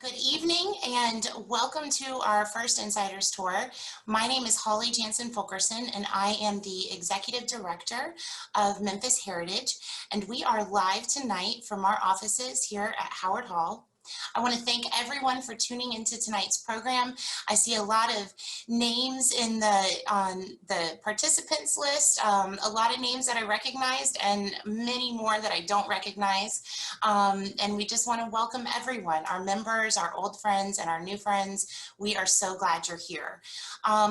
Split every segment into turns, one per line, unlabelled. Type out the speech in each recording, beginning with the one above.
Good evening and welcome to our first Insiders Tour. My name is Holly Jansen Fulkerson and I am the Executive Director of Memphis Heritage, and we are live tonight from our offices here at Howard Hall. I want to thank everyone for tuning into tonight's program. I see a lot of names on the participants list, a lot of names that I recognized and many more that I don't recognize. And we just want to welcome everyone, our members, our old friends, and our new friends. We are so glad you're here.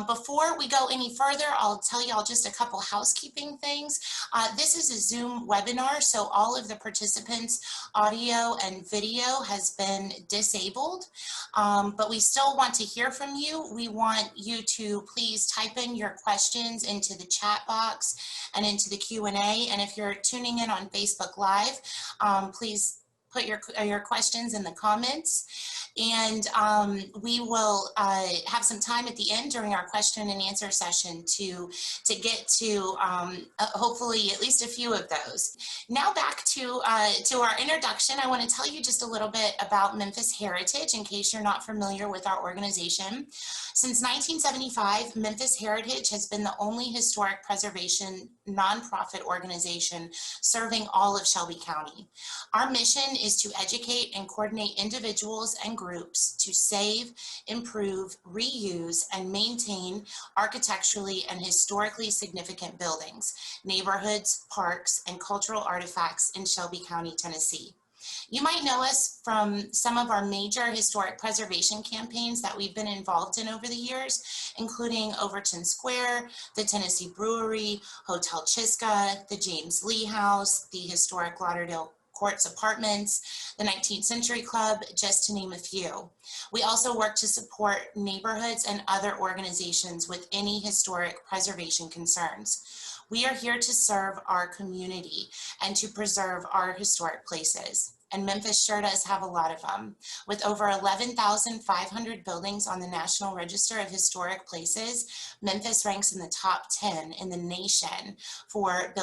Before we go any further, I'll tell y'all just a couple housekeeping things. This is a Zoom webinar, so all of the participants' audio and video has been disabled, but we still want to hear from you. We want you to please type in your questions into the chat box and into the Q&A. And if you're tuning in on Facebook Live, please put your questions in the comments, and we will have some time at the end during our question and answer session to get to hopefully at least a few of those. Now back to our introduction. I want to tell you just a little bit about Memphis Heritage in case you're not familiar with our organization. Since 1975, Memphis Heritage has been the only historic preservation nonprofit organization serving all of Shelby County. Our mission is to educate and coordinate individuals and groups to save, improve, reuse, and maintain architecturally and historically significant buildings, neighborhoods, parks, and cultural artifacts in Shelby County, Tennessee. You might know us from some of our major historic preservation campaigns that we've been involved in over the years, including Overton Square, the Tennessee Brewery, Hotel Chisca, the James Lee House, the historic Lauderdale Courts Apartments, the 19th Century Club, just to name a few. We also work to support neighborhoods and other organizations with any historic preservation concerns. We are here to serve our community and to preserve our historic places. And Memphis sure does have a lot of them. With over 11,500 buildings on the National Register of Historic Places, Memphis ranks in the top 10 in the nation for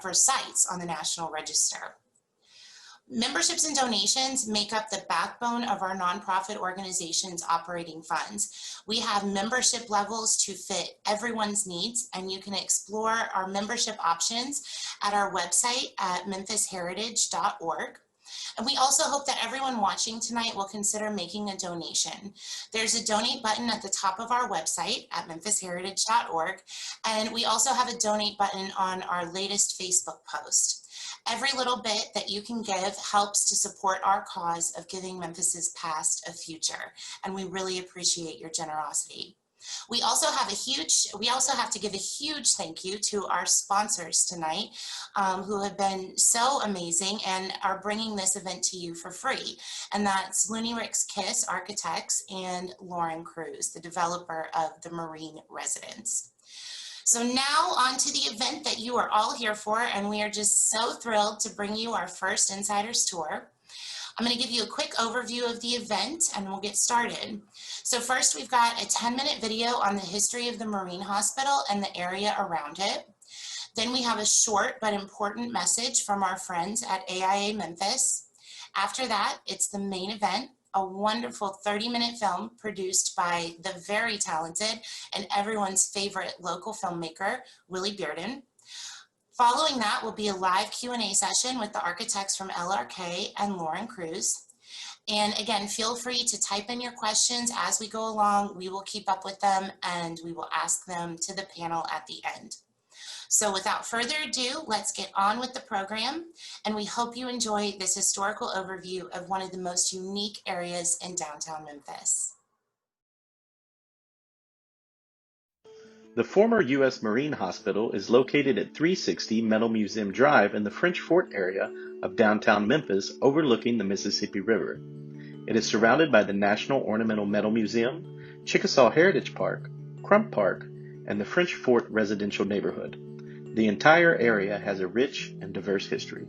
for sites on the National Register. Memberships and donations make up the backbone of our nonprofit organization's operating funds. We have membership levels to fit everyone's needs, and you can explore our membership options at our website at memphisheritage.org. And we also hope that everyone watching tonight will consider making a donation. There's a donate button at the top of our website at memphisheritage.org, and we also have a donate button on our latest Facebook post. Every little bit that you can give helps to support our cause of giving Memphis's past a future, and we really appreciate your generosity. We also have to give a huge thank you to our sponsors tonight, who have been so amazing and are bringing this event to you for free. And that's Looney Rick's Kiss Architects and Lauren Cruz, the developer of the Marine Residence. So now on to the event that you are all here for, and we are just so thrilled to bring you our first Insiders Tour. I'm going to give you a quick overview of the event and we'll get started. So first, we've got a 10-minute video on the history of the Marine Hospital and the area around it. Then we have a short but important message from our friends at AIA Memphis. After that, it's the main event, a wonderful 30-minute film produced by the very talented and everyone's favorite local filmmaker, Willie Bearden. Following that will be a live Q&A session with the architects from LRK and Lauren Cruz. And again, feel free to type in your questions as we go along. We will keep up with them and we will ask them to the panel at the end. So without further ado, let's get on with the program. And we hope you enjoy this historical overview of one of the most unique areas in downtown Memphis.
The former U.S. Marine Hospital is located at 360 Metal Museum Drive in the French Fort area of downtown Memphis, overlooking the Mississippi River. It is surrounded by the National Ornamental Metal Museum, Chickasaw Heritage Park, Crump Park, and the French Fort residential neighborhood. The entire area has a rich and diverse history.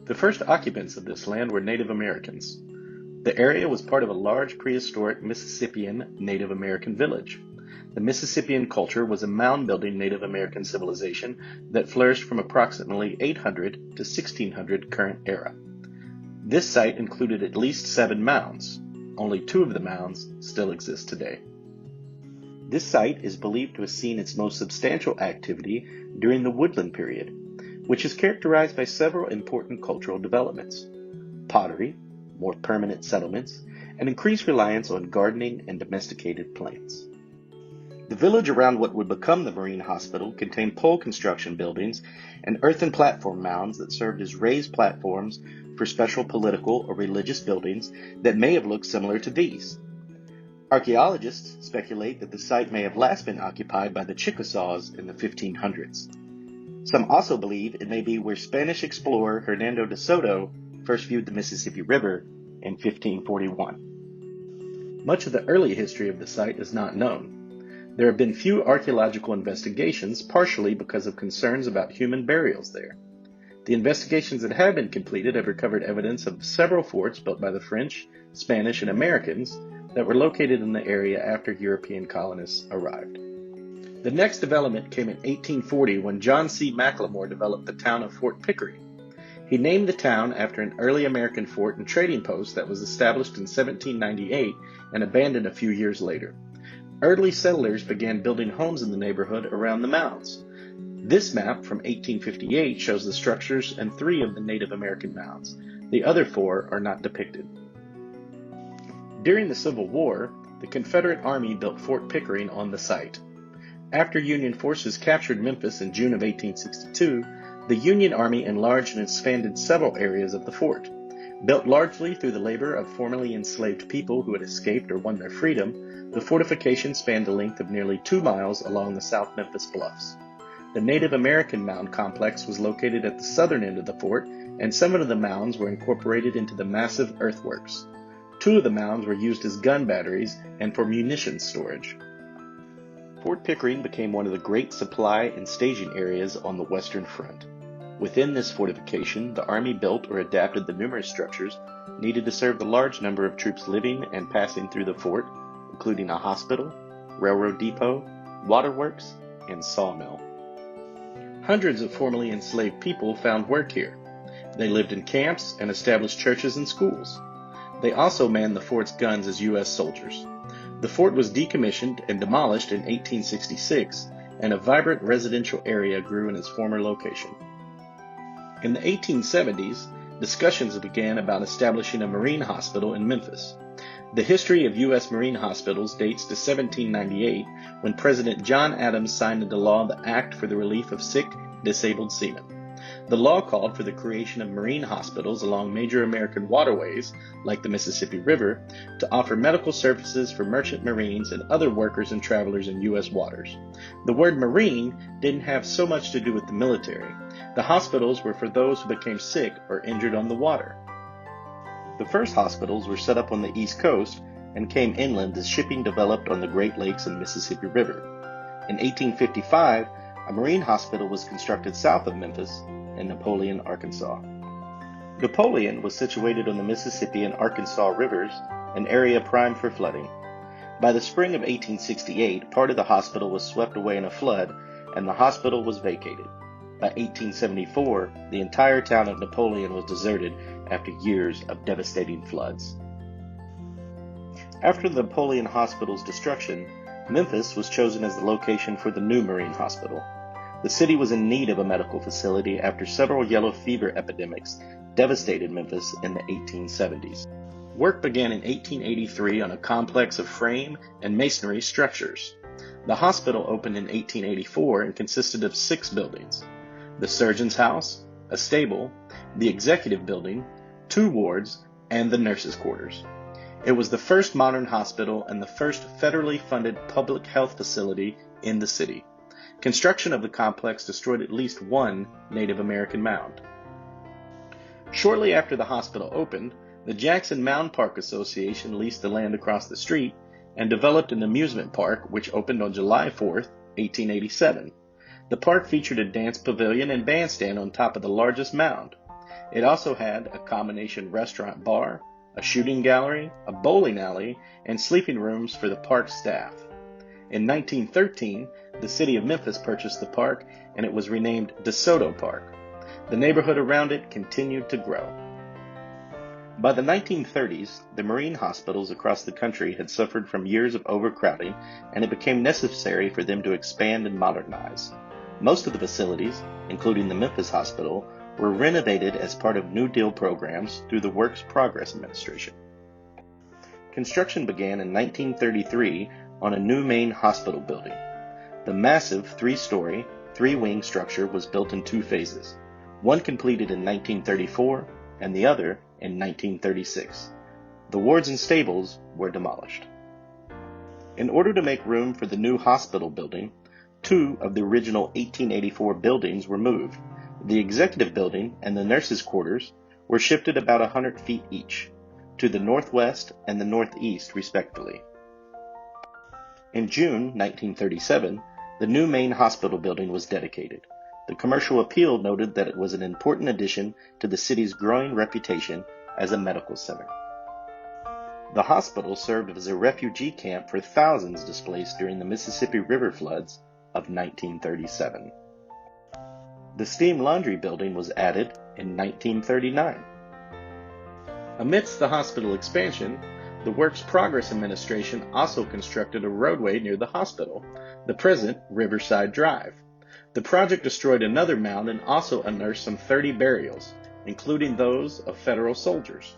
The first occupants of this land were Native Americans. The area was part of a large prehistoric Mississippian Native American village. The Mississippian culture was a mound-building Native American civilization that flourished from approximately 800 to 1600 current era. This site included at least 7 mounds. Only 2 of the mounds still exist today. This site is believed to have seen its most substantial activity during the Woodland period, which is characterized by several important cultural developments: pottery, more permanent settlements, and increased reliance on gardening and domesticated plants. The village around what would become the Marine Hospital contained pole construction buildings and earthen platform mounds that served as raised platforms for special political or religious buildings that may have looked similar to these. Archaeologists speculate that the site may have last been occupied by the Chickasaws in the 1500s. Some also believe it may be where Spanish explorer Hernando de Soto first viewed the Mississippi River in 1541. Much of the early history of the site is not known. There have been few archaeological investigations, partially because of concerns about human burials there. The investigations that have been completed have recovered evidence of several forts built by the French, Spanish, and Americans that were located in the area after European colonists arrived. The next development came in 1840 when John C. McLemore developed the town of Fort Pickering. He named the town after an early American fort and trading post that was established in 1798 and abandoned a few years later. Early settlers began building homes in the neighborhood around the mounds. This map from 1858 shows the structures and 3 of the Native American mounds. The other 4 are not depicted. During the Civil War, the Confederate Army built Fort Pickering on the site. After Union forces captured Memphis in June of 1862, the Union Army enlarged and expanded several areas of the fort. Built largely through the labor of formerly enslaved people who had escaped or won their freedom, the fortification spanned a length of nearly 2 miles along the South Memphis bluffs. The Native American mound complex was located at the southern end of the fort, and some of the mounds were incorporated into the massive earthworks. 2 of the mounds were used as gun batteries and for munitions storage. Fort Pickering became one of the great supply and staging areas on the Western Front. Within this fortification, the Army built or adapted the numerous structures needed to serve the large number of troops living and passing through the fort, including a hospital, railroad depot, waterworks, and sawmill. Hundreds of formerly enslaved people found work here. They lived in camps and established churches and schools. They also manned the fort's guns as U.S. soldiers. The fort was decommissioned and demolished in 1866, and a vibrant residential area grew in its former location. In the 1870s, discussions began about establishing a Marine hospital in Memphis. The history of U.S. Marine hospitals dates to 1798, when President John Adams signed into law the Act for the Relief of Sick, Disabled Seamen. The law called for the creation of marine hospitals along major American waterways, like the Mississippi River, to offer medical services for merchant marines and other workers and travelers in U.S. waters. The word marine didn't have so much to do with the military. The hospitals were for those who became sick or injured on the water. The first hospitals were set up on the East Coast and came inland as shipping developed on the Great Lakes and Mississippi River. In 1855, a marine hospital was constructed south of Memphis in Napoleon, Arkansas. Napoleon was situated on the Mississippi and Arkansas rivers, an area prime for flooding. By the spring of 1868, part of the hospital was swept away in a flood, and the hospital was vacated. By 1874, the entire town of Napoleon was deserted after years of devastating floods. After the Napoleon Hospital's destruction, Memphis was chosen as the location for the new Marine Hospital. The city was in need of a medical facility after several yellow fever epidemics devastated Memphis in the 1870s. Work began in 1883 on a complex of frame and masonry structures. The hospital opened in 1884 and consisted of 6 buildings: the surgeon's house, a stable, the executive building, 2 wards, and the nurses' quarters. It was the first modern hospital and the first federally funded public health facility in the city. Construction of the complex destroyed at least 1 Native American mound. Shortly after the hospital opened, the Jackson Mound Park Association leased the land across the street and developed an amusement park which opened on July 4, 1887. The park featured a dance pavilion and bandstand on top of the largest mound. It also had a combination restaurant bar, a shooting gallery, a bowling alley, and sleeping rooms for the park staff. In 1913, the city of Memphis purchased the park, and it was renamed DeSoto Park. The neighborhood around it continued to grow. By the 1930s, the Marine hospitals across the country had suffered from years of overcrowding, and it became necessary for them to expand and modernize. Most of the facilities, including the Memphis Hospital, were renovated as part of New Deal programs through the Works Progress Administration. Construction began in 1933 on a new main hospital building. The massive three-story, three-wing structure was built in two phases, one completed in 1934 and the other in 1936. The wards and stables were demolished. In order to make room for the new hospital building, two of the original 1884 buildings were moved. The executive building and the nurses' quarters were shifted about 100 feet each, to the northwest and the northeast respectively. In June 1937, the new main hospital building was dedicated. The Commercial Appeal noted that it was an important addition to the city's growing reputation as a medical center. The hospital served as a refugee camp for thousands displaced during the Mississippi River floods of 1937. The steam laundry building was added in 1939. Amidst the hospital expansion, the Works Progress Administration also constructed a roadway near the hospital, the present Riverside Drive. The project destroyed another mound and also unearthed some 30 burials, including those of federal soldiers.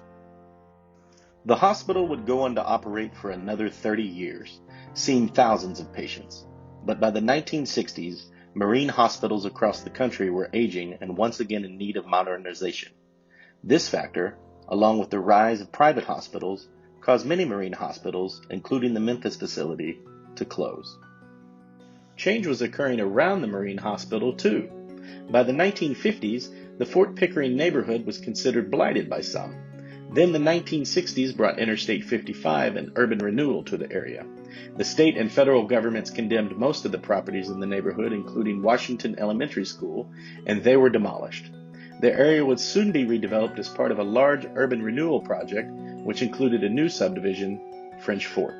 The hospital would go on to operate for another 30 years, seeing thousands of patients. But by the 1960s, Marine hospitals across the country were aging and once again in need of modernization. This factor, along with the rise of private hospitals, caused many Marine hospitals, including the Memphis facility, to close. Change was occurring around the Marine Hospital, too. By the 1950s, the Fort Pickering neighborhood was considered blighted by some. Then the 1960s brought Interstate 55 and urban renewal to the area. The state and federal governments condemned most of the properties in the neighborhood, including Washington Elementary School, and they were demolished. The area would soon be redeveloped as part of a large urban renewal project, which included a new subdivision, French Fort.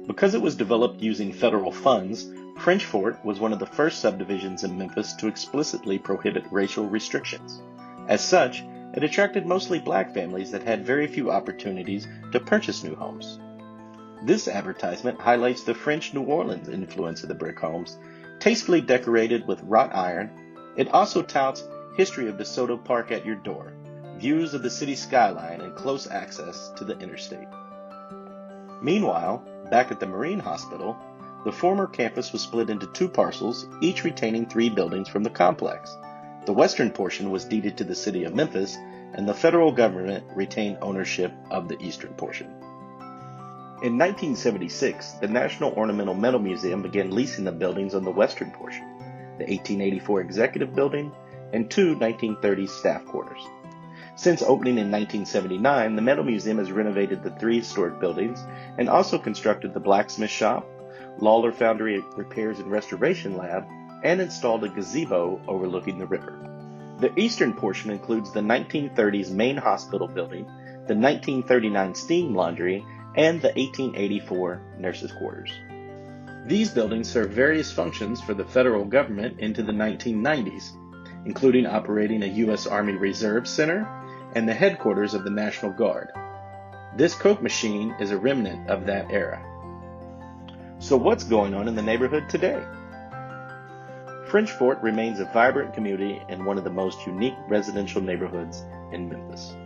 Because it was developed using federal funds, French Fort was one of the first subdivisions in Memphis to explicitly prohibit racial restrictions. As such, it attracted mostly black families that had very few opportunities to purchase new homes. This advertisement highlights the French New Orleans influence of the brick homes, tastefully decorated with wrought iron. It also touts history of DeSoto Park at your door, views of the city skyline, and close access to the interstate. Meanwhile, back at the Marine Hospital, the former campus was split into two parcels, each retaining 3 buildings from the complex. The western portion was deeded to the city of Memphis, and the federal government retained ownership of the eastern portion. In 1976, the National Ornamental Metal Museum began leasing the buildings on the western portion, the 1884 Executive Building and 2 1930 staff quarters. Since opening in 1979, the Metal Museum has renovated the 3 historic buildings and also constructed the blacksmith shop, Lawler Foundry Repairs and Restoration Lab, and installed a gazebo overlooking the river. The eastern portion includes the 1930s main hospital building, the 1939 steam laundry, and the 1884 nurses' quarters. These buildings served various functions for the federal government into the 1990s, including operating a U.S. Army Reserve Center and the headquarters of the National Guard. This Coke machine is a remnant of that era. So what's going on in the neighborhood today? French Fort remains a vibrant community and one of the most unique residential neighborhoods in Memphis.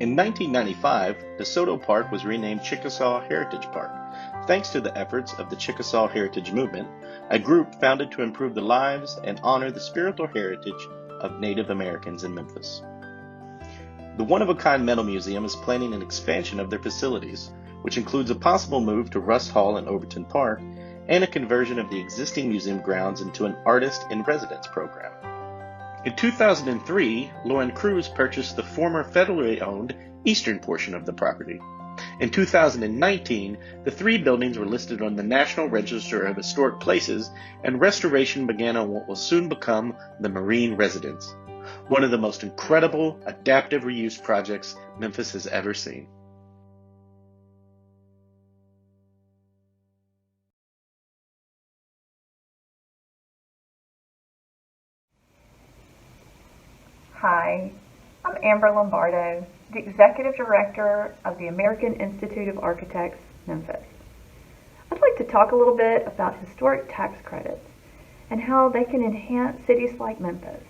In 1995, DeSoto Park was renamed Chickasaw Heritage Park, thanks to the efforts of the Chickasaw Heritage Movement, a group founded to improve the lives and honor the spiritual heritage of Native Americans in Memphis. The one-of-a-kind Metal Museum is planning an expansion of their facilities, which includes a possible move to Rust Hall in Overton Park and a conversion of the existing museum grounds into an artist-in-residence program. In 2003, Lauren Cruz purchased the former federally owned eastern portion of the property. In 2019, the 3 buildings were listed on the National Register of Historic Places, and restoration began on what will soon become the Marine Residence, one of the most incredible adaptive reuse projects Memphis has ever seen.
Hi, I'm Amber Lombardo, the Executive Director of the American Institute of Architects, Memphis. I'd like to talk a little bit about historic tax credits and how they can enhance cities like Memphis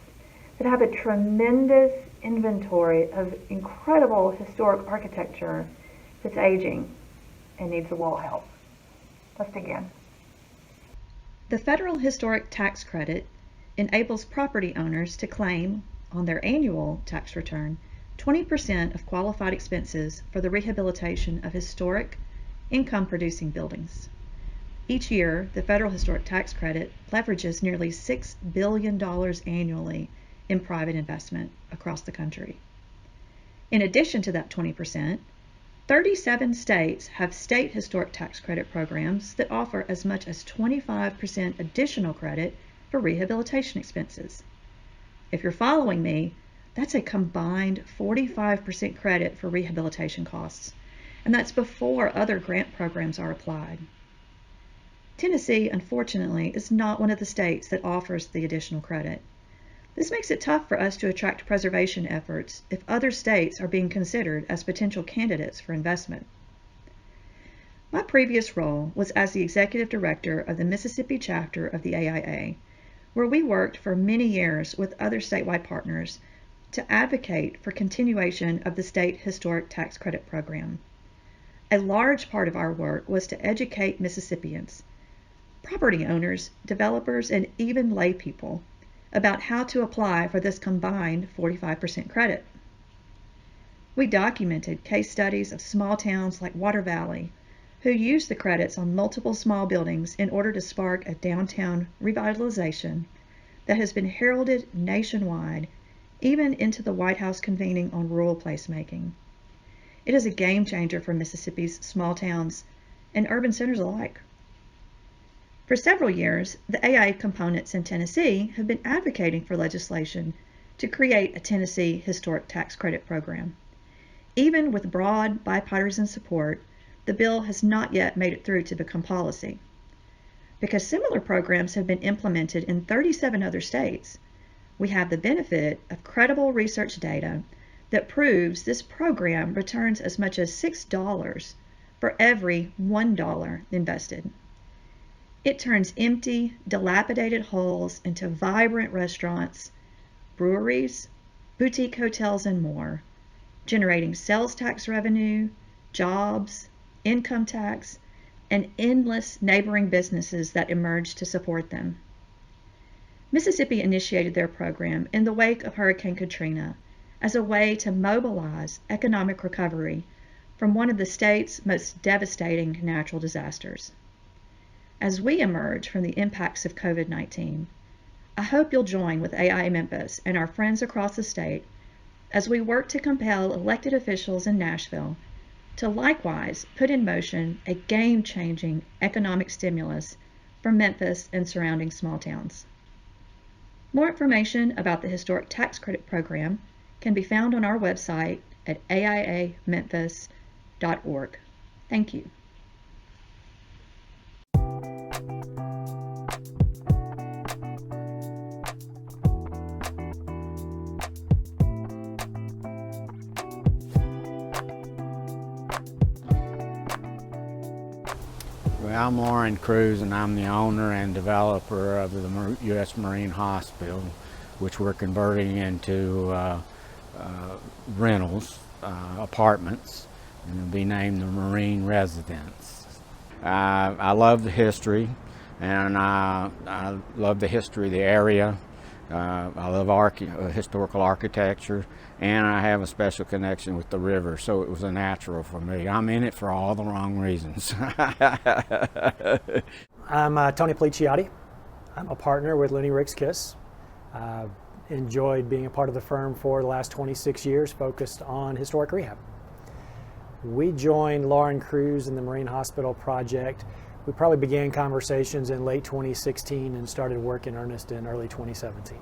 that have a tremendous inventory of incredible historic architecture that's aging and needs a little help. Let's begin.
The federal historic tax credit enables property owners to claim on their annual tax return 20% of qualified expenses for the rehabilitation of historic income-producing buildings. Each year, the federal historic tax credit leverages nearly $6 billion annually in private investment across the country. In addition to that 20%, 37 states have state historic tax credit programs that offer as much as 25% additional credit for rehabilitation expenses. If you're following me, that's a combined 45% credit for rehabilitation costs, and that's before other grant programs are applied. Tennessee, unfortunately, is not one of the states that offers the additional credit. This makes it tough for us to attract preservation efforts if other states are being considered as potential candidates for investment. My previous role was as the Executive Director of the Mississippi chapter of the AIA, where we worked for many years with other statewide partners to advocate for continuation of the state historic tax credit program. A large part of our work was to educate Mississippians, property owners, developers, and even lay people about how to apply for this combined 45% credit. We documented case studies of small towns like Water Valley who used the credits on multiple small buildings in order to spark a downtown revitalization that has been heralded nationwide, even into the White House convening on rural placemaking. It is a game changer for Mississippi's small towns and urban centers alike. For several years, the AIA components in Tennessee have been advocating for legislation to create a Tennessee historic tax credit program. Even with broad bipartisan support, the bill has not yet made it through to become policy. Because similar programs have been implemented in 37 other states, we have the benefit of credible research data that proves this program returns as much as $6 for every $1 invested. It turns empty, dilapidated halls into vibrant restaurants, breweries, boutique hotels, and more, generating sales tax revenue, jobs, income tax, and endless neighboring businesses that emerge to support them. Mississippi initiated their program in the wake of Hurricane Katrina as a way to mobilize economic recovery from one of the state's most devastating natural disasters. As we emerge from the impacts of COVID-19, I hope you'll join with AIA Memphis and our friends across the state as we work to compel elected officials in Nashville to likewise put in motion a game-changing economic stimulus for Memphis and surrounding small towns. More information about the Historic Tax Credit Program can be found on our website at aiamemphis.org. Thank you.
Well, I'm Lauren Cruz, and I'm the owner and developer of the U.S. Marine Hospital, which we're converting into rentals, apartments, and it'll be named the Marine Residence. I love the history, and I love the history of the area. I love historical architecture, and I have a special connection with the river, so it was a natural for me. I'm in it for all the wrong reasons.
I'm Tony Policiotti. I'm a partner with Lenny Ricks Kiss. I've enjoyed being a part of the firm for the last 26 years, focused on historic rehab. We joined Lauren Cruz in the Marine Hospital project. We probably began conversations in late 2016 and started work in earnest in early 2017.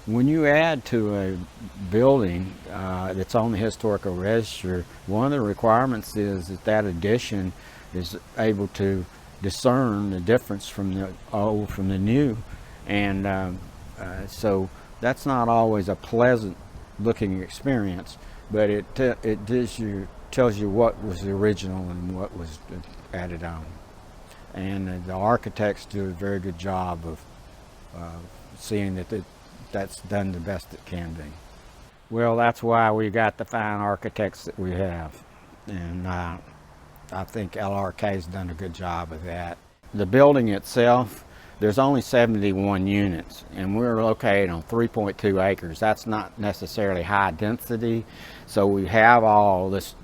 When you add to a building that's on the historical register, one of the requirements is that that addition is able to discern the difference from the old from the new, and so that's not always a pleasant looking experience, but it tells you what was the original and what was added on. And the architects do a very good job of seeing that that's done the best it can be. Well, that's why we got the fine architects that we have, and I think LRK has done a good job of that. The building itself, there's only 71 units, and we're located on 3.2 acres. That's not necessarily high density, so we have all this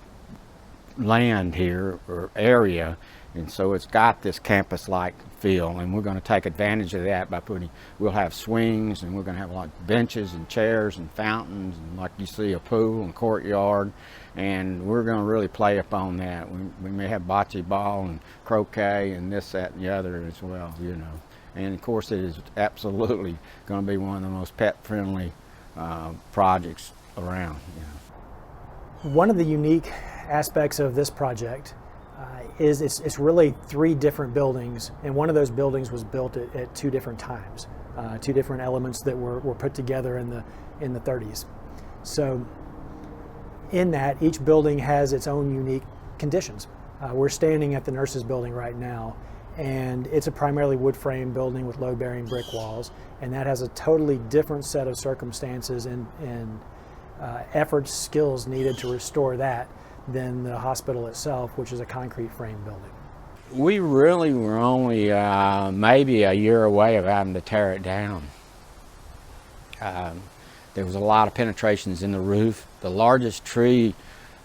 land here, or area, and so it's got this campus-like feel, and we're going to take advantage of that by we'll have swings, and we're going to have a lot of benches and chairs and fountains, and like you see, a pool and courtyard, and we're going to really play upon that. We may have bocce ball and croquet and this, that, and the other as well, you know. And of course, it is absolutely going to be one of the most pet-friendly projects around. You know.
One of the unique aspects of this project is it's really 3 different buildings, and one of those buildings was built at 2 different times, 2 different elements that were put together in the 30s. So in that, each building has its own unique conditions. We're standing at the nurses building right now, and it's a primarily wood frame building with load-bearing brick walls, and that has a totally different set of circumstances and efforts, skills needed to restore that than the hospital itself, which is a concrete frame building.
We really were only maybe a year away of having to tear it down. There was a lot of penetrations in the roof. The largest tree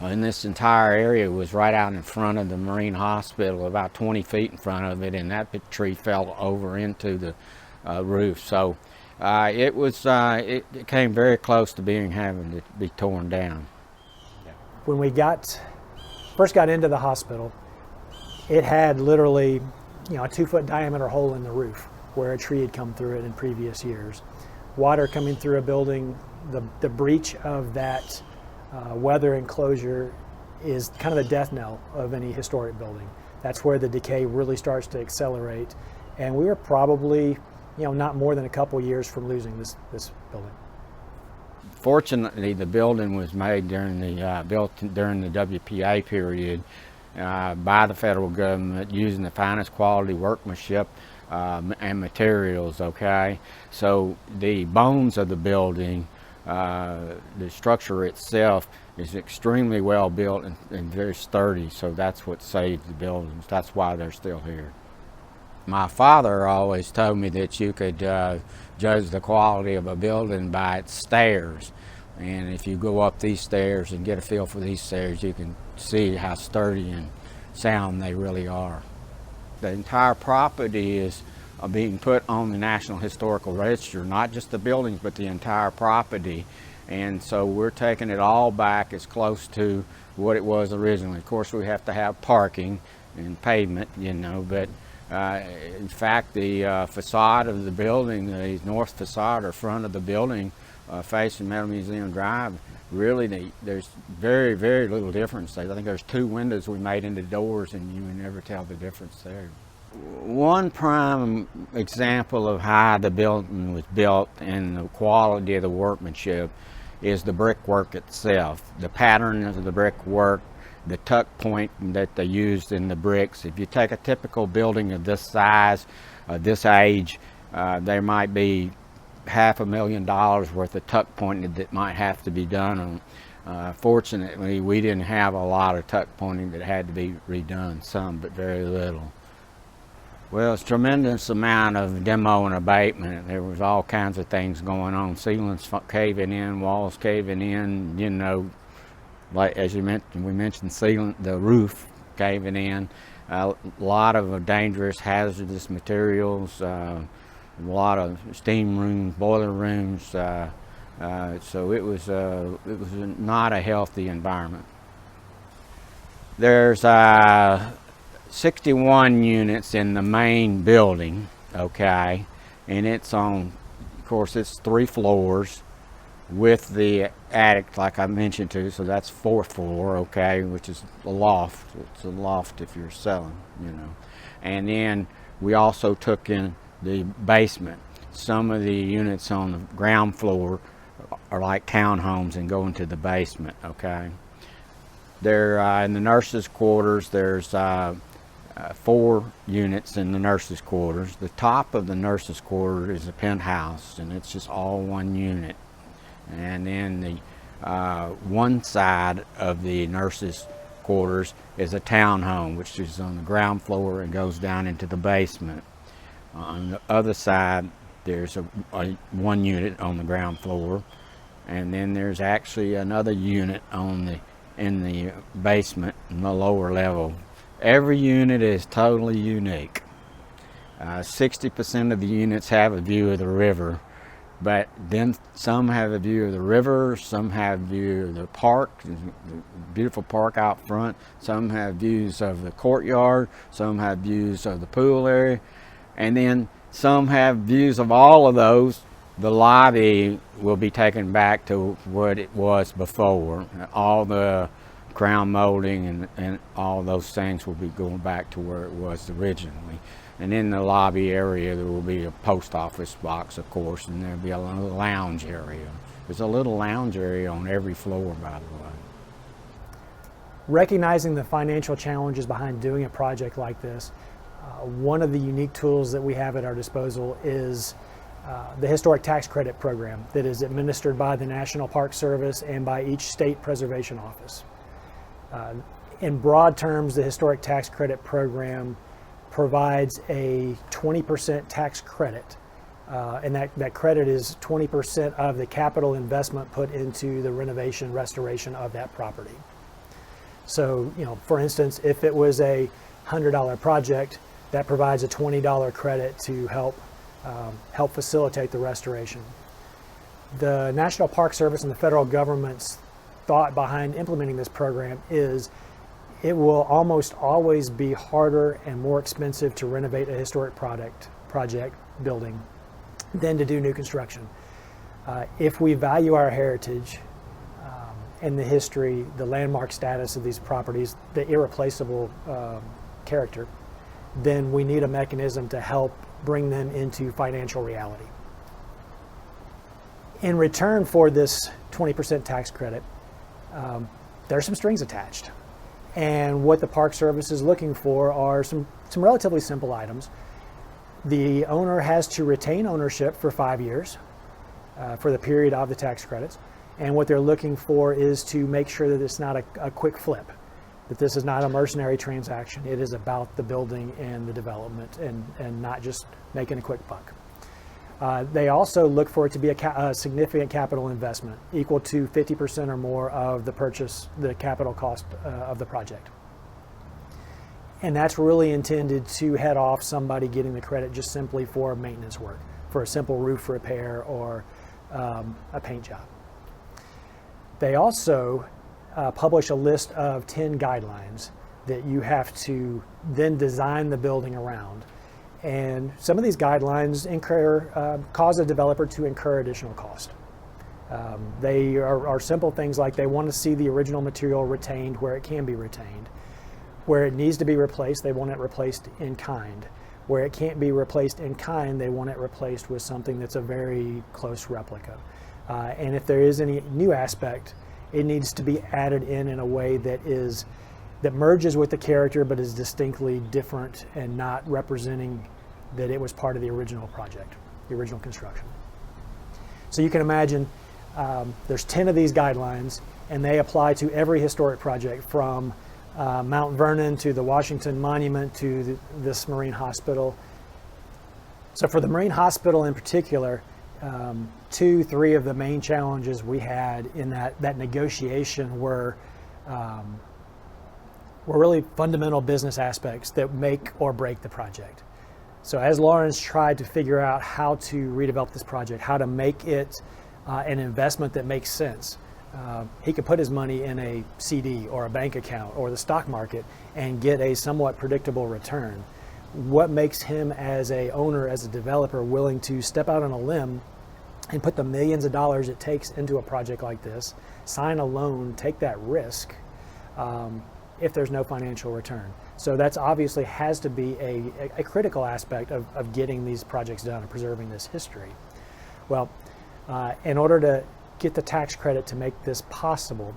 in this entire area was right out in front of the Marine Hospital, about 20 feet in front of it, and that tree fell over into the roof. So it came very close to having to be torn down.
When we first got into the hospital, it had literally, a 2-foot diameter hole in the roof where a tree had come through it in previous years. Water coming through a building, the breach of that weather enclosure is kind of the death knell of any historic building. That's where the decay really starts to accelerate, and we were probably, not more than a couple years from losing this building.
Fortunately, the building was made during the WPA period by the federal government using the finest quality workmanship and materials. Okay, so the bones of the building, the structure itself, is extremely well built and very sturdy. So that's what saved the buildings. That's why they're still here. My father always told me that you could judge the quality of a building by its stairs. And if you go up these stairs and get a feel for these stairs, you can see how sturdy and sound they really are. The entire property is being put on the National Historical Register, not just the buildings, but the entire property. And so we're taking it all back as close to what it was originally. Of course, we have to have parking and pavement, but in fact, the facade of the building, the north facade or front of the building facing Metal Museum Drive, really there's very, very little difference. I think there's 2 windows we made into doors, and you would never tell the difference there. One prime example of how the building was built and the quality of the workmanship is the brickwork itself. The pattern of the brickwork, the tuck point that they used in the bricks. If you take a typical building of this size, this age, there might be $500,000 worth of tuck pointing that might have to be done. Fortunately, we didn't have a lot of tuck pointing that had to be redone, some, but very little. Well, it's a tremendous amount of demo and abatement. There was all kinds of things going on. Ceilings caving in, walls caving in, like as we mentioned the roof caving in. A lot of dangerous, hazardous materials. A lot of steam rooms, boiler rooms, so it was not a healthy environment. There's 61 units in the main building, okay, and it's on, of course, it's 3 floors with the attic, like I mentioned to, so that's 4th floor, okay, which is a loft. It's a loft if you're selling, and then we also took in the basement. Some of the units on the ground floor are like townhomes and go into the basement, okay? There, in the nurses' quarters, there's 4 units in the nurses' quarters. The top of the nurses' quarter is a penthouse, and it's just all one unit. And then the one side of the nurses' quarters is a townhome, which is on the ground floor and goes down into the basement. On the other side, there's a one unit on the ground floor, and then there's actually another unit in the basement in the lower level. Every unit is totally unique. 60% of the units have a view of the river, but then some have a view of the river, some have a view of the park, the beautiful park out front, some have views of the courtyard, some have views of the pool area, and then some have views of all of those. The lobby will be taken back to what it was before. All the crown molding and all those things will be going back to where it was originally. And in the lobby area there will be a post office box, of course, and there'll be a little lounge area. There's a little lounge area on every floor, by the way.
Recognizing the financial challenges behind doing a project like this, one of the unique tools that we have at our disposal is the Historic Tax Credit Program that is administered by the National Park Service and by each state preservation office. In broad terms, the Historic Tax Credit Program provides a 20% tax credit, and that credit is 20% of the capital investment put into the renovation, restoration of that property. So, for instance, if it was a $100 project, that provides a $20 credit to help facilitate the restoration. The National Park Service and the federal government's thought behind implementing this program is it will almost always be harder and more expensive to renovate a historic project building than to do new construction. If we value our heritage and the history, the landmark status of these properties, the irreplaceable character, then we need a mechanism to help bring them into financial reality. In return for this 20% tax credit, there are some strings attached. And what the Park Service is looking for are some relatively simple items. The owner has to retain ownership for 5 years for the period of the tax credits. And what they're looking for is to make sure that it's not a quick flip, that this is not a mercenary transaction. It is about the building and the development and not just making a quick buck. They also look for it to be a significant capital investment, equal to 50% or more of the capital cost of the project. And that's really intended to head off somebody getting the credit just simply for maintenance work, for a simple roof repair or a paint job. They also publish a list of 10 guidelines that you have to then design the building around. And some of these guidelines cause a developer to incur additional cost. They are simple things like they want to see the original material retained where it can be retained. Where it needs to be replaced, they want it replaced in kind. Where it can't be replaced in kind, they want it replaced with something that's a very close replica. And if there is any new aspect, it needs to be added in a way that merges with the character but is distinctly different and not representing that it was part of the original project, the original construction. So you can imagine there's 10 of these guidelines, and they apply to every historic project from Mount Vernon to the Washington Monument to this Marine Hospital. So for the Marine Hospital in particular, 2-3 of the main challenges we had in that negotiation were really fundamental business aspects that make or break the project. So as Lawrence tried to figure out how to redevelop this project, how to make it an investment that makes sense, he could put his money in a CD or a bank account or the stock market and get a somewhat predictable return. What makes him as a owner, as a developer, willing to step out on a limb and put the millions of dollars it takes into a project like this, sign a loan, take that risk, if there's no financial return? So that's obviously has to be a critical aspect of getting these projects done and preserving this history. Well, in order get the tax credit to make this possible.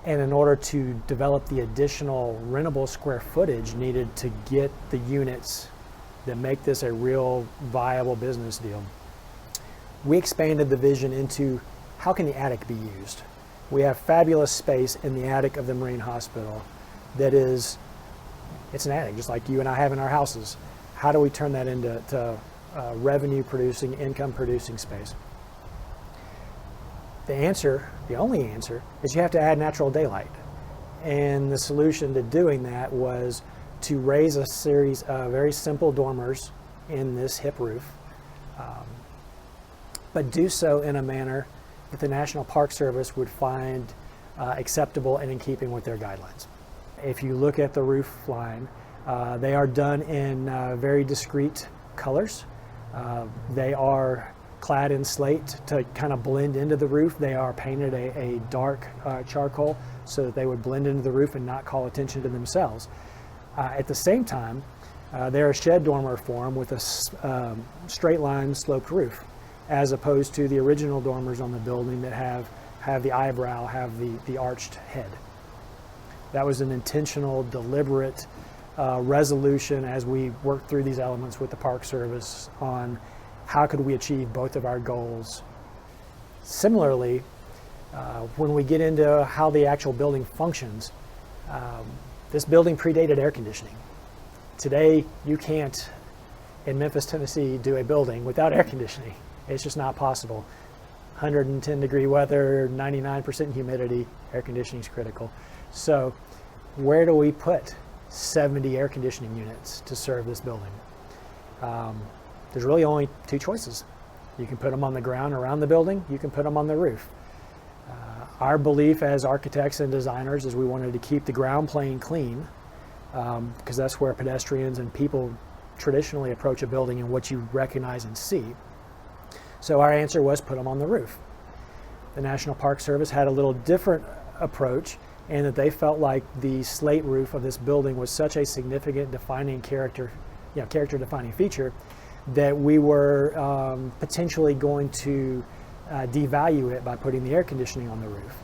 And in order to develop the additional rentable square footage needed to get the units that make this a real viable business deal, we expanded the vision into how can the attic be used. We have fabulous space in the attic of the Marine Hospital that is, it's an attic just like you and I have in our houses. How do we turn that into revenue producing, income producing space? The answer, the only answer, is you have to add natural daylight. And the solution to doing that was to raise a series of very simple dormers in this hip roof, but do so in a manner that the National Park Service would find acceptable and in keeping with their guidelines. If you look at the roof line, they are done in very discrete colors. They are clad in slate to kind of blend into the roof. They are painted a dark charcoal so that they would blend into the roof and not call attention to themselves. At the same time, they're a shed dormer form with a straight line sloped roof, as opposed to the original dormers on the building that have the eyebrow, have the arched head. That was an intentional, deliberate resolution as we worked through these elements with the Park Service on how could we achieve both of our goals. Similarly, when we get into how the actual building functions, this building predated air conditioning. Today, you can't, in Memphis, Tennessee, do a building without air conditioning. It's just not possible. 110 degree weather, 99% humidity, air conditioning is critical. So where do we put 70 air conditioning units to serve this building? There's really only two choices. You can put them on the ground around the building, you can put them on the roof. Our belief as architects and designers is we wanted to keep the ground plane clean, because that's where pedestrians and people traditionally approach a building and what you recognize and see. So our answer was put them on the roof. The National Park Service had a little different approach, and that they felt like the slate roof of this building was such a significant defining character defining feature that we were potentially going to devalue it by putting the air conditioning on the roof.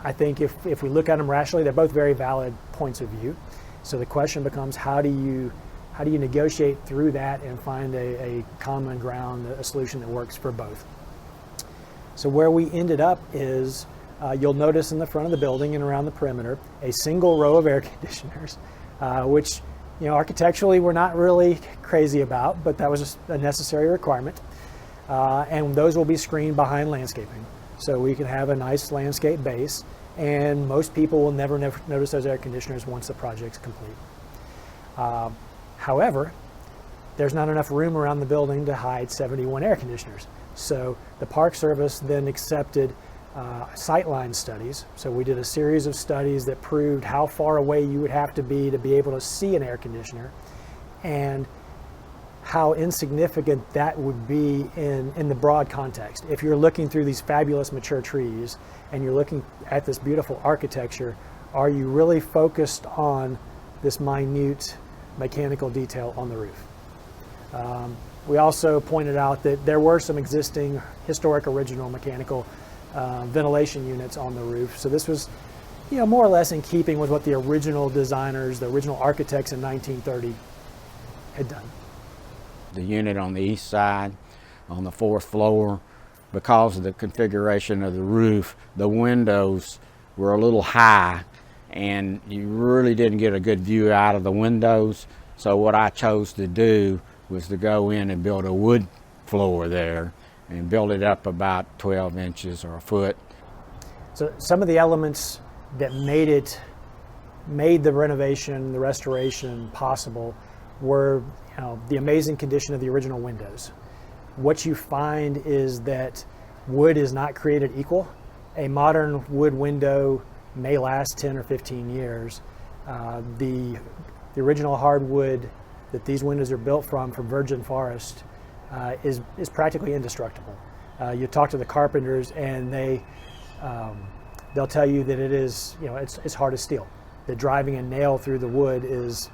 I think if we look at them rationally, they're both very valid points of view. So the question becomes, how do you negotiate through that and find a common ground, a solution that works for both? So where we ended up is, you'll notice in the front of the building and around the perimeter, a single row of air conditioners, which architecturally we're not really crazy about, but that was just a necessary requirement. And those will be screened behind landscaping. So we can have a nice landscape base, and most people will never notice those air conditioners once the project's complete. However, there's not enough room around the building to hide 71 air conditioners. So the Park Service then accepted sightline studies. So we did a series of studies that proved how far away you would have to be able to see an air conditioner, and how insignificant that would be in the broad context. If you're looking through these fabulous mature trees and you're looking at this beautiful architecture, are you really focused on this minute mechanical detail on the roof? We also pointed out that there were some existing historic original mechanical ventilation units on the roof. So this was more or less in keeping with what the original designers, the original architects in 1930 had done.
The unit on the east side, on the 4th floor, because of the configuration of the roof, the windows were a little high and you really didn't get a good view out of the windows. So what I chose to do was to go in and build a wood floor there and build it up about 12 inches or a foot.
So some of the elements that made the renovation, the restoration possible were the amazing condition of the original windows. What you find is that wood is not created equal. A modern wood window may last 10 or 15 years. The original hardwood that these windows are built from virgin forest is practically indestructible. You talk to the carpenters and they'll tell you that it is, it's hard as steel. That driving a nail through the wood is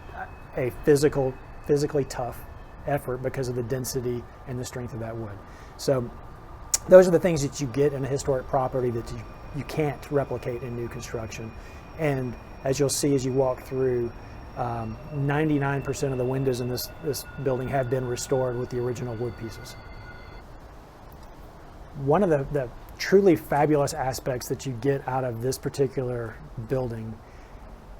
a physically tough effort because of the density and the strength of that wood. So those are the things that you get in a historic property that you can't replicate in new construction. And as you'll see as you walk through, 99% of the windows in this building have been restored with the original wood pieces. One of the truly fabulous aspects that you get out of this particular building,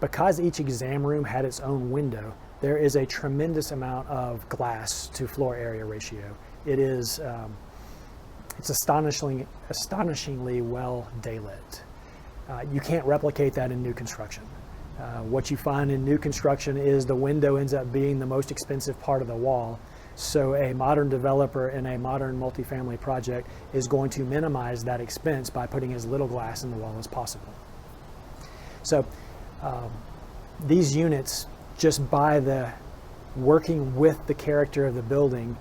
because each exam room had its own window, there is a tremendous amount of glass to floor area ratio. It is it's astonishingly well daylit. You can't replicate that in new construction. What you find in new construction is the window ends up being the most expensive part of the wall. So a modern developer in a modern multifamily project is going to minimize that expense by putting as little glass in the wall as possible. So these units, just by the working with the character of the building,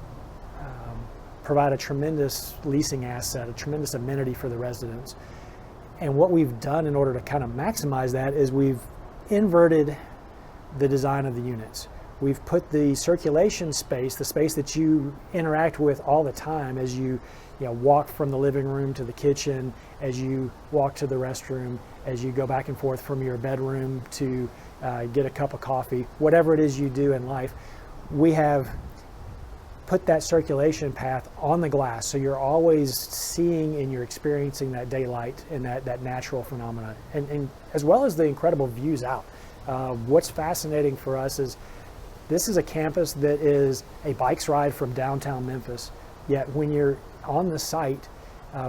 provide a tremendous leasing asset, a tremendous amenity for the residents. And what we've done in order to kind of maximize that is we've inverted the design of the units. We've put the circulation space, the space that you interact with all the time as you walk from the living room to the kitchen, as you walk to the restroom, as you go back and forth from your bedroom to get a cup of coffee, whatever it is you do in life, we have put that circulation path on the glass, so you're always seeing and you're experiencing that daylight and that natural phenomena, and as well as the incredible views out. What's fascinating for us is this is a campus that is a bike's ride from downtown Memphis, yet when you're on the site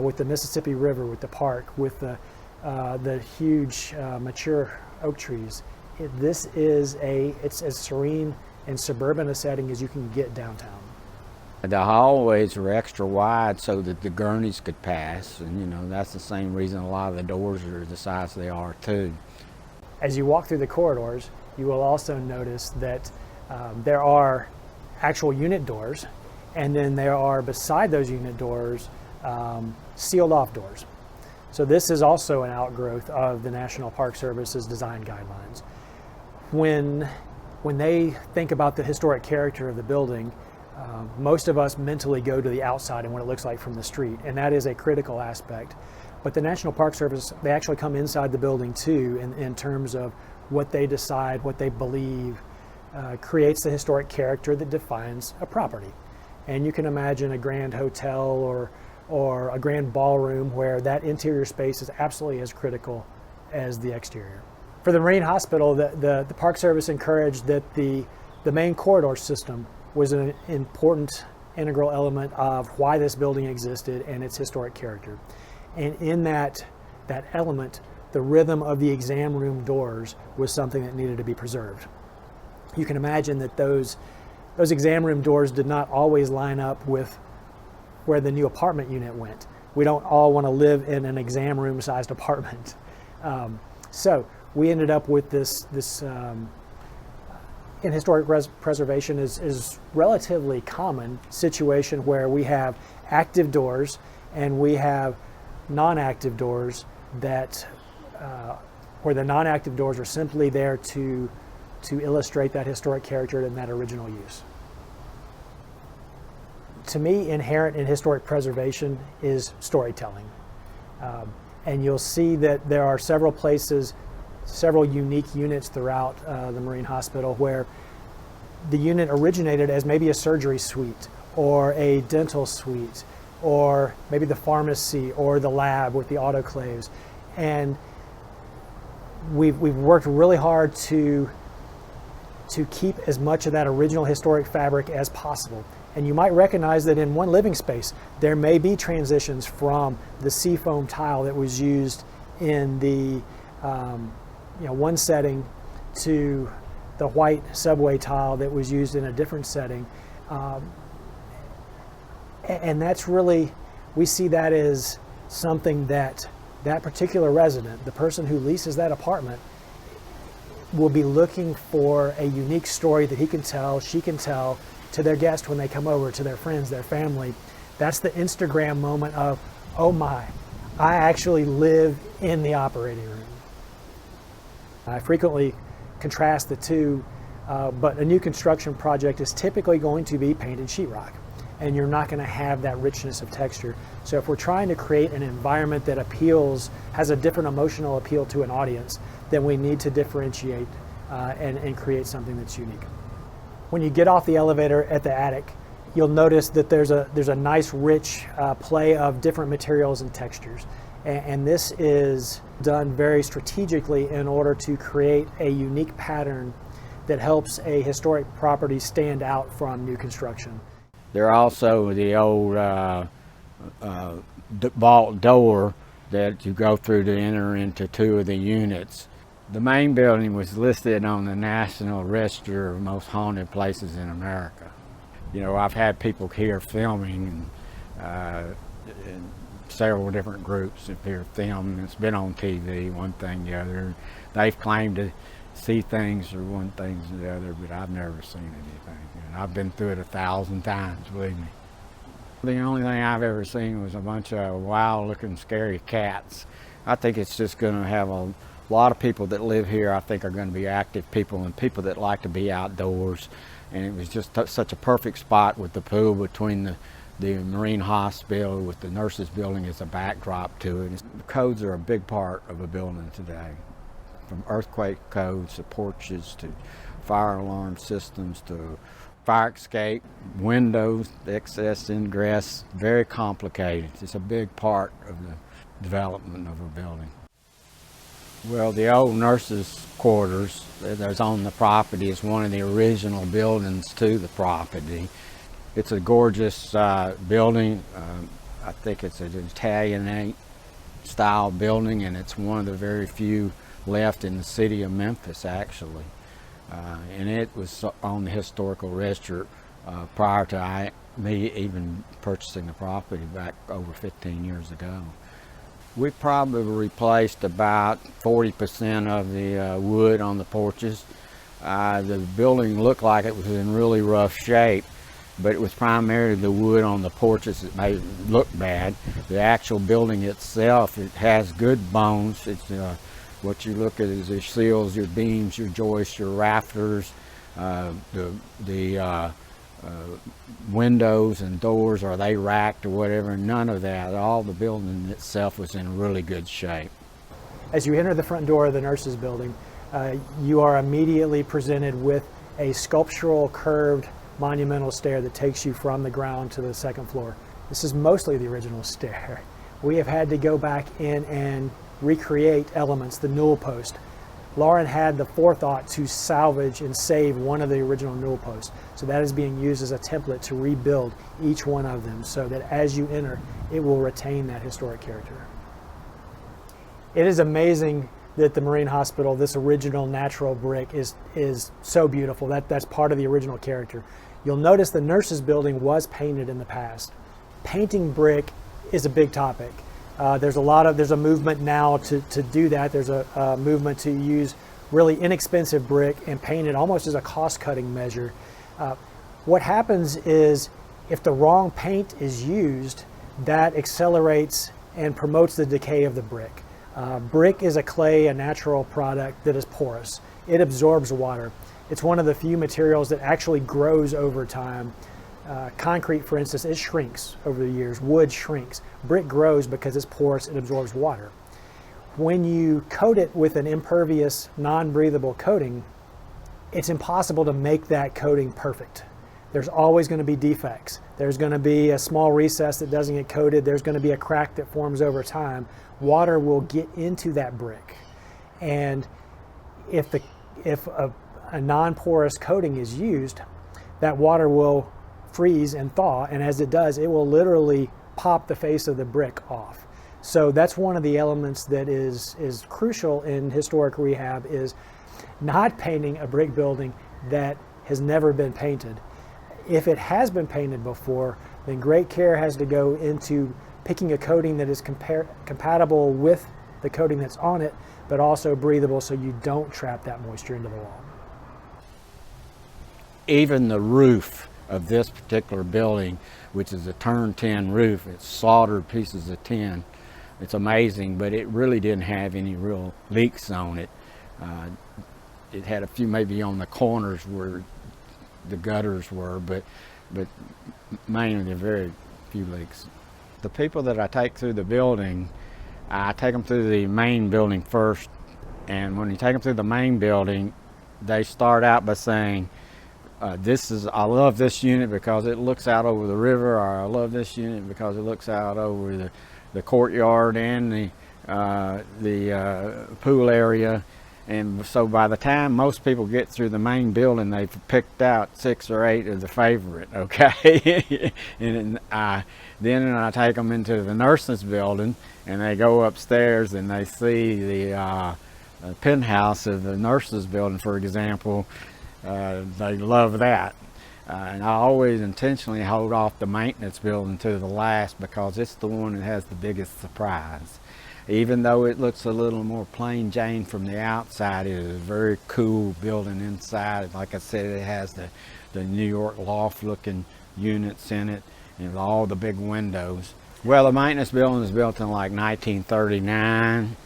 with the Mississippi River, with the park, with the huge mature oak trees, it's as serene and suburban a setting as you can get downtown.
The hallways were extra wide so that the gurneys could pass, and that's the same reason a lot of the doors are the size they are too.
As you walk through the corridors, you will also notice that there are actual unit doors, and then there are beside those unit doors sealed off doors. So this is also an outgrowth of the National Park Service's design guidelines. When they think about the historic character of the building, most of us mentally go to the outside and what it looks like from the street, and that is a critical aspect. But the National Park Service, they actually come inside the building too in terms of what they decide, what they believe, creates the historic character that defines a property. And you can imagine a grand hotel or a grand ballroom where that interior space is absolutely as critical as the exterior. For the Marine Hospital, the Park Service encouraged that the main corridor system was an important integral element of why this building existed and its historic character. And in that element, the rhythm of the exam room doors was something that needed to be preserved. You can imagine that those exam room doors did not always line up with where the new apartment unit went. We don't all want to live in an exam room sized apartment. So we ended up with this in historic preservation is relatively common situation where we have active doors and we have non-active doors that where the non-active doors are simply there to illustrate that historic character and that original use. To me, inherent in historic preservation is storytelling. And you'll see that there are several places, several unique units throughout the Marine Hospital where the unit originated as maybe a surgery suite or a dental suite or maybe the pharmacy or the lab with the autoclaves. And we've worked really hard to keep as much of that original historic fabric as possible. And you might recognize that in one living space, there may be transitions from the seafoam tile that was used in the one setting to the white subway tile that was used in a different setting. And that's really, we see that as something that particular resident, the person who leases that apartment, will be looking for a unique story that he can tell, she can tell to their guests when they come over, to their friends, their family. That's the Instagram moment of, oh my, I actually live in the operating room. I frequently contrast the two, but a new construction project is typically going to be painted sheetrock. and you're not going to have that richness of texture. So if we're trying to create an environment that appeals, has a different emotional appeal to an audience, then we need to differentiate and create something that's unique. When you get off the elevator at the attic, you'll notice that there's a nice rich play of different materials and textures. And this is done very strategically in order to create a unique pattern that helps a historic property stand out from new construction.
There are also the old vault door that you go through to enter into 2 of the units. The main building was listed on the National Register of Most Haunted Places in America. You know, I've had people here filming and several different groups appear filming. It's been on TV, one thing, the other. They've claimed to see things or one thing or the other, but I've never seen anything. And I've been through it 1,000 times, believe me. The only thing I've ever seen was a bunch of wild-looking, scary cats. I think it's just going to have a lot of people that live here, I think, are going to be active people and people that like to be outdoors. And it was just such a perfect spot with the pool between the Marine Hospital with the nurses building as a backdrop to it. The codes are a big part of a building today, from earthquake codes to porches to fire alarm systems to fire escape, windows, excess ingress, very complicated. It's a big part of the development of a building. Well, the old nurses' quarters that's on the property is one of the original buildings to the property. It's a gorgeous building. I think it's an Italianate style building, and it's one of the very few left in the city of Memphis, actually. And it was on the historical register prior to me even purchasing the property back over 15 years ago. We probably replaced about 40% of the wood on the porches. The building looked like it was in really rough shape, but it was primarily the wood on the porches that made it look bad. The actual building itself, it has good bones. It's what you look at is your seals, your beams, your joists, your rafters, the windows and doors, are they racked or whatever? None of that. All the building itself was in really good shape.
As you enter the front door of the nurses' building, you are immediately presented with a sculptural curved monumental stair that takes you from the ground to the second floor. This is mostly the original stair. We have had to go back in and recreate elements, the newel post. Lauren had the forethought to salvage and save one of the original newel posts. So that is being used as a template to rebuild each one of them so that as you enter, it will retain that historic character. It is amazing that the Marine Hospital, this original natural brick, is so beautiful. That's part of the original character. You'll notice the nurses' building was painted in the past. Painting brick is a big topic. There's a movement now to do that. There's a movement to use really inexpensive brick and paint it almost as a cost-cutting measure. What happens is if the wrong paint is used, that accelerates and promotes the decay of the brick. Brick is a clay, a natural product that is porous. It absorbs water. It's one of the few materials that actually grows over time. Concrete, for instance, it shrinks over the years. Wood shrinks. Brick grows because it's porous, it absorbs water. When you coat it with an impervious, non-breathable coating, it's impossible to make that coating perfect. There's always going to be defects. There's going to be a small recess that doesn't get coated. There's going to be a crack that forms over time. Water will get into that brick. And if a non-porous coating is used, that water will freeze and thaw, and as it does, it will literally pop the face of the brick off. So that's one of the elements that is crucial in historic rehab, is not painting a brick building that has never been painted. If it has been painted before, then great care has to go into picking a coating that is compatible with the coating that's on it, but also breathable so you don't trap that moisture into the wall.
Even the roof of this particular building, which is a turn tin roof, it's soldered pieces of tin. It's amazing, but it really didn't have any real leaks on it. It had a few maybe on the corners where the gutters were, but but mainly very few leaks. The people that I take through the building, I take them through the main building first, and when you take them through the main building, they start out by saying, I love this unit because it looks out over the river, or I love this unit because it looks out over the courtyard and the pool area. And so by the time most people get through the main building, they've picked out 6 or 8 of the favorite, okay? And then I take them into the nurses building, and they go upstairs and they see the penthouse of the nurses building, for example. They love that. And I always intentionally hold off the maintenance building to the last because it's the one that has the biggest surprise. Even though it looks a little more plain Jane from the outside, it is a very cool building inside. Like I said, it has the New York loft looking units in it and all the big windows. Well, the maintenance building was built in like 1939.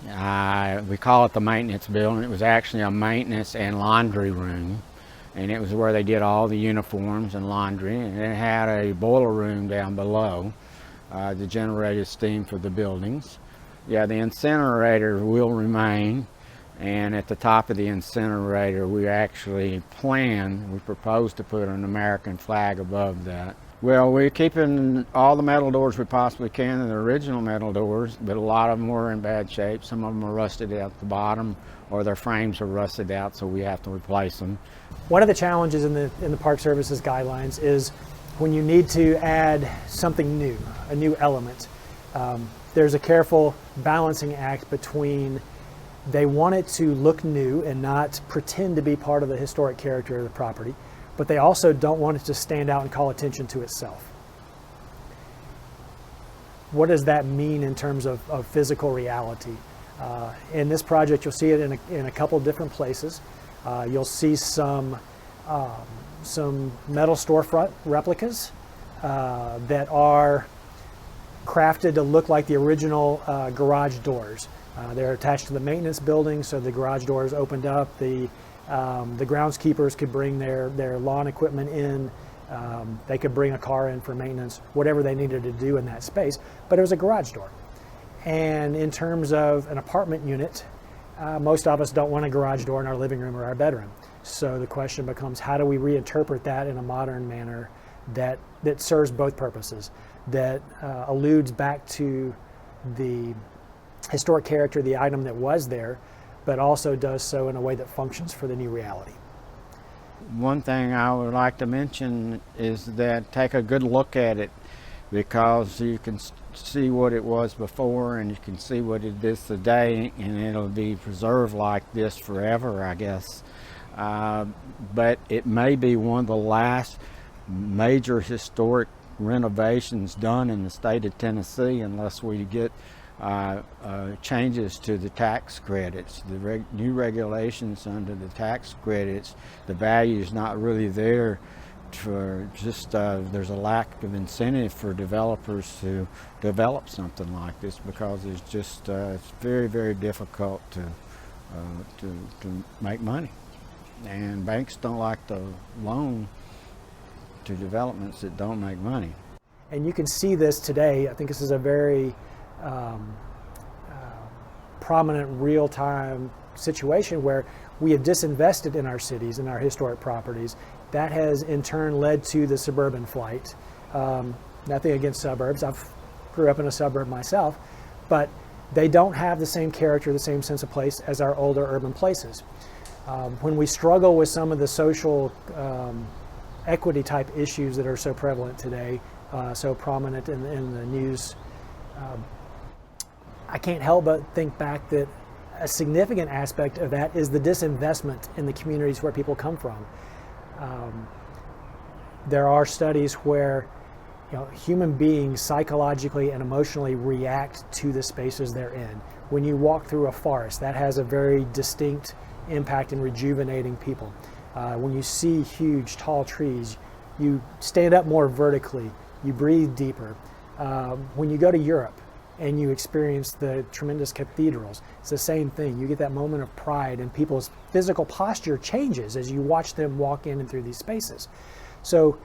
We call it the maintenance building. It was actually a maintenance and laundry room. And it was where they did all the uniforms and laundry. And it had a boiler room down below that generated steam for the buildings. Yeah, the incinerator will remain, and at the top of the incinerator we actually we propose to put an American flag above that. Well, we're keeping all the metal doors we possibly can, the original metal doors, but a lot of them were in bad shape. Some of them are rusted out the bottom, or their frames are rusted out, so we have to replace them.
One of the challenges in the Park Services guidelines is when you need to add something new, a new element. There's a careful balancing act between they want it to look new and not pretend to be part of the historic character of the property, but they also don't want it to stand out and call attention to itself. What does that mean in terms of physical reality? In this project, you'll see it in a couple different places. You'll see some metal storefront replicas that are crafted to look like the original garage doors. They're attached to the maintenance building, so the garage doors opened up. The groundskeepers could bring their lawn equipment in. They could bring a car in for maintenance, whatever they needed to do in that space. But it was a garage door. And in terms of an apartment unit, most of us don't want a garage door in our living room or our bedroom. So the question becomes, how do we reinterpret that in a modern manner that serves both purposes, that alludes back to the historic character, the item that was there, but also does so in a way that functions for the new reality.
One thing I would like to mention is that take a good look at it, because you can see what it was before and you can see what it is today, and it'll be preserved like this forever, I guess. But it may be one of the last major historic renovations done in the state of Tennessee unless we get changes to the tax credits. The new regulations under the tax credits, the value is not really there for just, there's a lack of incentive for developers to develop something like this, because it's just, it's very, very difficult to make money. And banks don't like to loan to developments that don't make money.
And you can see this today. I think this is a very prominent real-time situation where we have disinvested in our cities and our historic properties. That has in turn led to the suburban flight. Nothing against suburbs. I've grew up in a suburb myself, but they don't have the same character, the same sense of place as our older urban places. When we struggle with some of the social equity type issues that are so prevalent today, so prominent in the news, I can't help but think back that a significant aspect of that is the disinvestment in the communities where people come from. There are studies where human beings psychologically and emotionally react to the spaces they're in. When you walk through a forest, that has a very distinct impact in rejuvenating people. When you see huge, tall trees, you stand up more vertically, you breathe deeper. When you go to Europe and you experience the tremendous cathedrals, it's the same thing. You get that moment of pride, and people's physical posture changes as you watch them walk in and through these spaces. So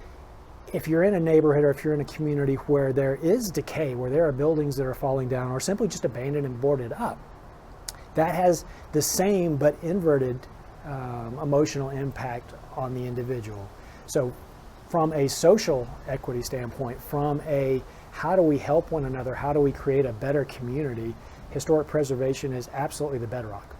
if you're in a neighborhood or if you're in a community where there is decay, where there are buildings that are falling down or simply just abandoned and boarded up, that has the same but inverted emotional impact on the individual. So from a social equity standpoint, from a how do we help one another, how do we create a better community, historic preservation is absolutely the bedrock.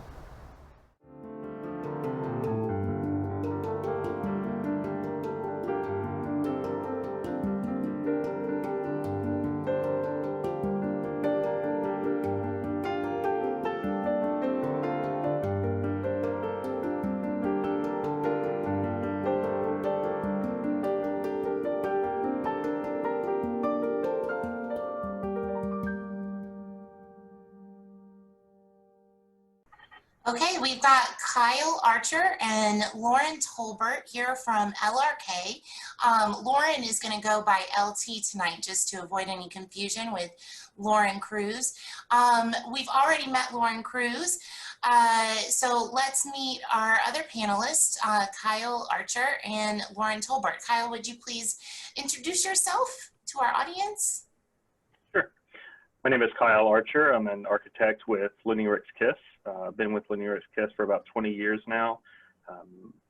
Okay, we've got Kyle Archer and Lauren Tolbert here from LRK. Lauren is going to go by LT tonight just to avoid any confusion with Lauren Cruz. We've already met Lauren Cruz, so let's meet our other panelists, Kyle Archer and Lauren Tolbert. Kyle, would you please introduce yourself to our audience?
Sure. My name is Kyle Archer. I'm an architect with Lenny Ricks Kiss. I've been with Lenny Ricks Kiss for about 20 years now.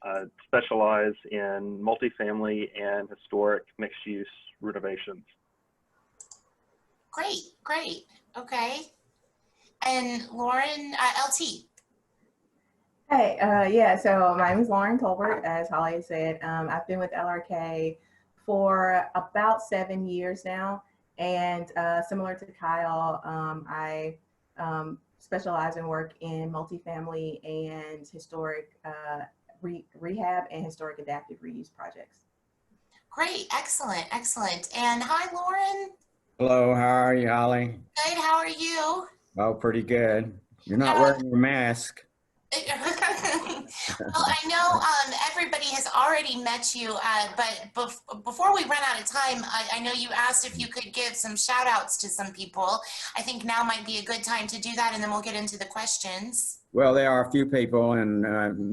I specialize in multifamily and historic mixed-use renovations.
Great, great. Okay. And Lauren, LT.
Hey, yeah, so my name is Lauren Tolbert, as Holly said. I've been with LRK for about 7 years now. And similar to Kyle, I specialize and work in multifamily and historic rehab and historic adaptive reuse projects.
Great, excellent, excellent. And hi, Lauren.
Hello, how are you, Holly?
Good, how are you?
Oh, pretty good. You're not wearing your mask.
Well, I know everybody has already met you, but before we run out of time, I know you asked if you could give some shout outs to some people. I think now might be a good time to do that, and then we'll get into the questions.
Well, there are a few people, and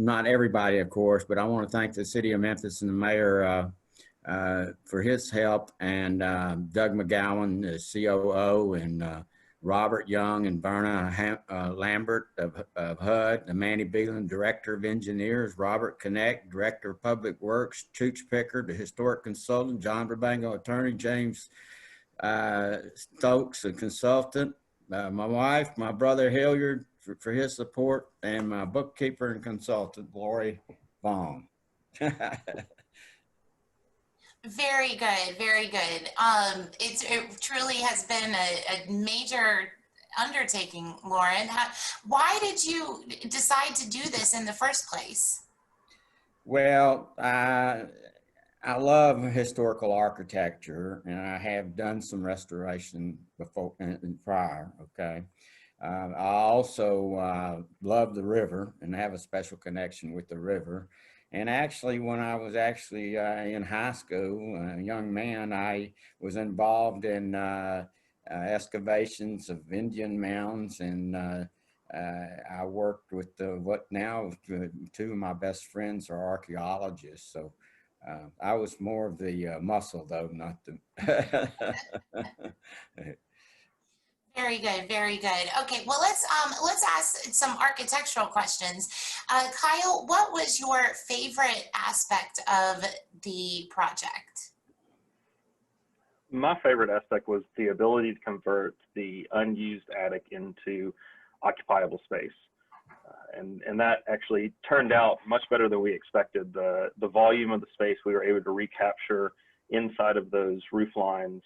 not everybody, of course, but I want to thank the city of Memphis and the mayor for his help, and Doug McGowan, the COO, and Robert Young and Verna Lambert of HUD, Manny Beelan, Director of Engineers, Robert Connect, Director of Public Works, Chooch Pickard, the Historic Consultant, John Verbango, Attorney, James Stokes, a consultant, my wife, my brother Hilliard for his support, and my bookkeeper and consultant, Lori Vaughn.
Very good, very good. It truly has been a major undertaking, Lauren. Why did you decide to do this in the first place?
Well, I love historical architecture, and I have done some restoration before and prior. Okay, I also love the river and have a special connection with the river. And actually, when I was in high school, a young man, I was involved in excavations of Indian mounds, and I worked with what now two of my best friends are archaeologists. So I was more of the muscle, though, not the.
Very good, very good. Okay, well, let's ask some architectural questions. Kyle, what was your favorite aspect of the project?
My favorite aspect was the ability to convert the unused attic into occupiable space. And that actually turned out much better than we expected. The volume of the space we were able to recapture inside of those roof lines,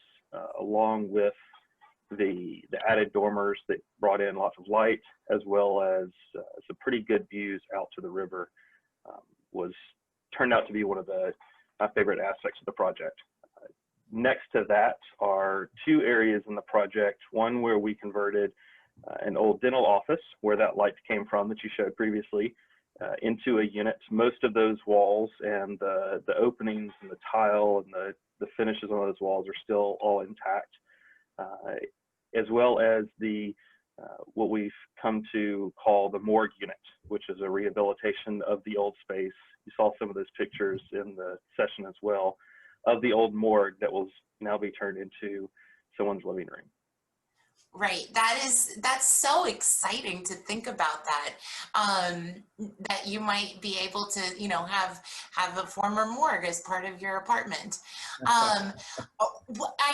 along with the added dormers that brought in lots of light, as well as some pretty good views out to the river, turned out to be one of my favorite aspects of the project. Next to that are two areas in the project, one where we converted an old dental office where that light came from that you showed previously into a unit. Most of those walls and the openings and the tile and the finishes on those walls are still all intact. As well as what we've come to call the morgue unit, which is a rehabilitation of the old space. You saw some of those pictures in the session as well, of the old morgue that will now be turned into someone's living room.
Right. That's so exciting to think about that. That you might be able to, have a former morgue as part of your apartment. I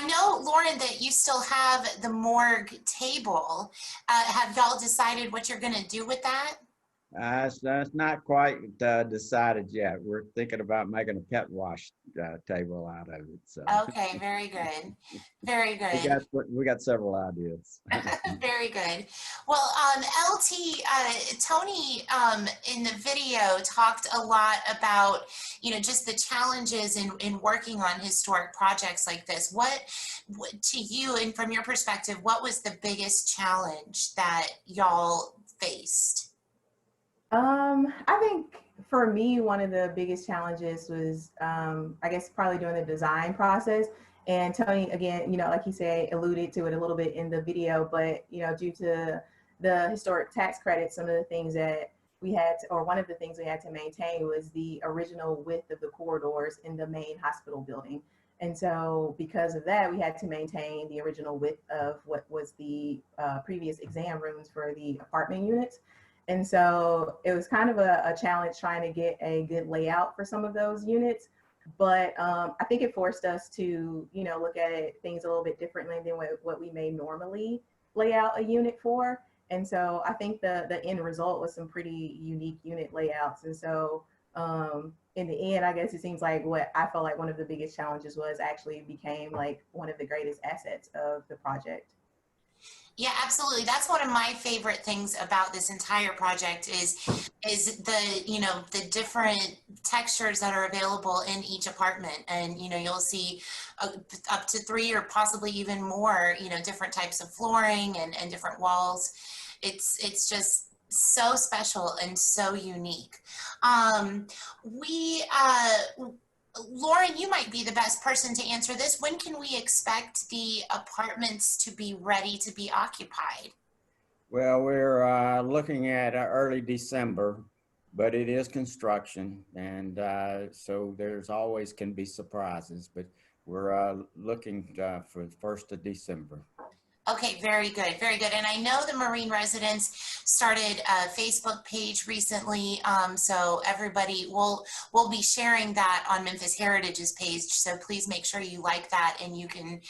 know, Lauren, that you still have the morgue table. Have y'all decided what you're going to do with that?
That's not quite decided yet. We're thinking about making a pet wash table out of it. So.
Okay, very good. Very good.
We got several ideas.
Very good. Well, LT, Tony in the video talked a lot about, just the challenges in working on historic projects like this. What to you, and from your perspective, what was the biggest challenge that y'all faced?
I think for me, one of the biggest challenges was, I guess, probably during the design process. And Tony, again, like he said, alluded to it a little bit in the video, but, due to the historic tax credit, some of the things that we had to, or one of the things we had to maintain was the original width of the corridors in the main hospital building. And so because of that, we had to maintain the original width of what was the previous exam rooms for the apartment units. And so it was kind of a challenge trying to get a good layout for some of those units. But I think it forced us to, look at things a little bit differently than what we may normally lay out a unit for. And so I think the end result was some pretty unique unit layouts. And so in the end, I guess it seems like what I felt like one of the biggest challenges was actually became like one of the greatest assets of the project.
Yeah, absolutely. That's one of my favorite things about this entire project is the, the different textures that are available in each apartment. And, you'll see up to 3 or possibly even more, different types of flooring and different walls. It's just so special and so unique. Lauren, you might be the best person to answer this. When can we expect the apartments to be ready to be occupied?
Well, we're looking at early December, but it is construction. And so there's always can be surprises, but we're looking for the 1st of December.
Okay, very good, very good. And I know the Marine Residents started a Facebook page recently, so everybody will be sharing that on Memphis Heritage's page. So please make sure you like that, and you can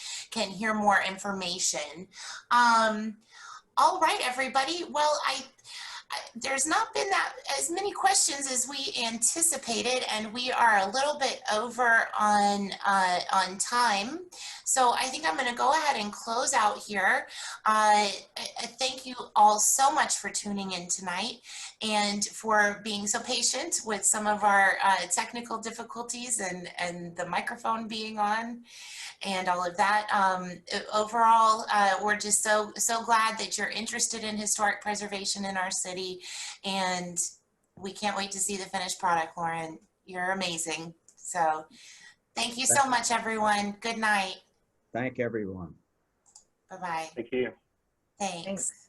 hear more information. All right, everybody. Well, there's not been as many questions as we anticipated, and we are a little bit over on time. So I think I'm going to go ahead and close out here. Thank you all so much for tuning in tonight and for being so patient with some of our technical difficulties and the microphone being on and all of that. Overall, we're just so glad that you're interested in historic preservation in our city, and we can't wait to see the finished product, Lauren. You're amazing. So thank you so much, everyone. Good night.
Thank everyone.
Bye-bye.
Thank you.
Thanks.